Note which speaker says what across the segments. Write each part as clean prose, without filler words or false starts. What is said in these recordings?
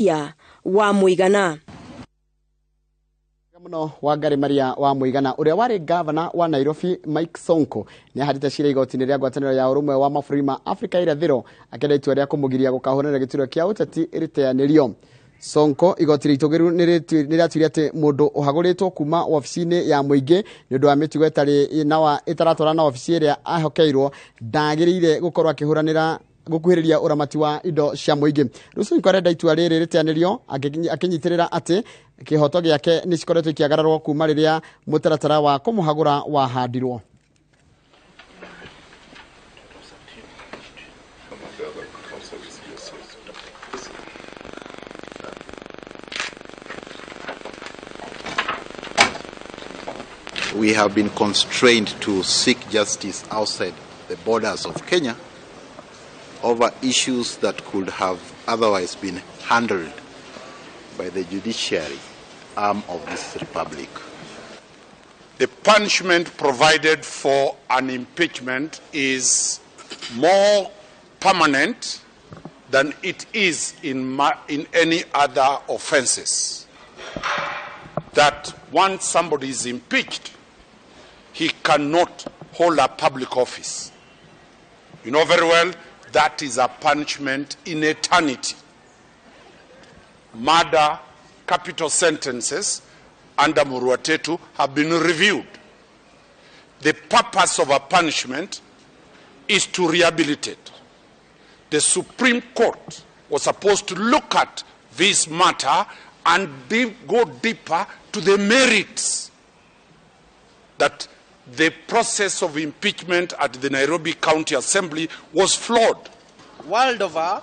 Speaker 1: ya wa muigana
Speaker 2: muno wa Ngari Maria wa muigana uria wari governor wa Nairobi Mike Sonko ni ahatite cira igoti-inī ria ngwatanīro ya urumwe wa mabũrũri ma Afrika irathiro akenda itua ria kumugiria gukahũranĩra gĩturwa kia ũteti riteanĩrio. Sonko igoti ritugiru niratuire ati mundu uhaguritwo kuma ofici-inĩ ya muingi ni undu wa mitugo itari nawa itaratwara na ofici iria ahokeirwo ndagiriire gukorwo akihuranira gukuhiriria uramati wa indo cia muingi. Rusu ikorenda itua riri riteanĩrio akinyitirira ati kihoto giake ni cikoretwo ikiagararwo kuma riria mutaratara wa kumuhagura wahandirwo.
Speaker 3: We have been constrained to seek justice outside the borders of Kenya over issues that could have otherwise been handled by the judiciary arm of this republic.
Speaker 4: The punishment provided for an impeachment is more permanent than it is in any other offenses. That once somebody is impeached, he cannot hold a public office. You know very well that is a punishment in eternity. Murder, capital sentences under Muruatetu have been reviewed. The purpose of a punishment is to rehabilitate. The Supreme Court was supposed to look at this matter and go deeper to the merits that the process of impeachment at the Nairobi County Assembly was flawed.
Speaker 5: World over,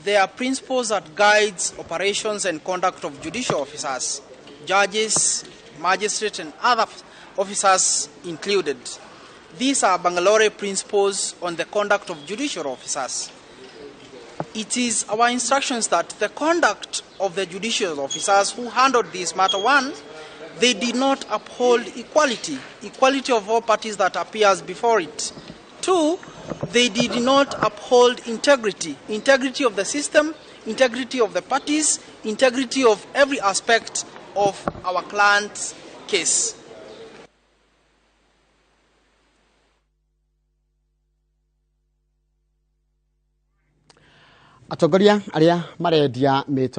Speaker 5: there are principles that guides operations and conduct of judicial officers, judges, magistrates, and other officers included. These are Bangalore principles on the conduct of judicial officers. It is our instructions that the conduct of the judicial officers who handled this matter, one, they did not uphold equality of all parties that appears before it. Two, they did not uphold integrity of the system, integrity of the parties, integrity of every aspect of our client's case.
Speaker 2: Atongoria aria marendia mito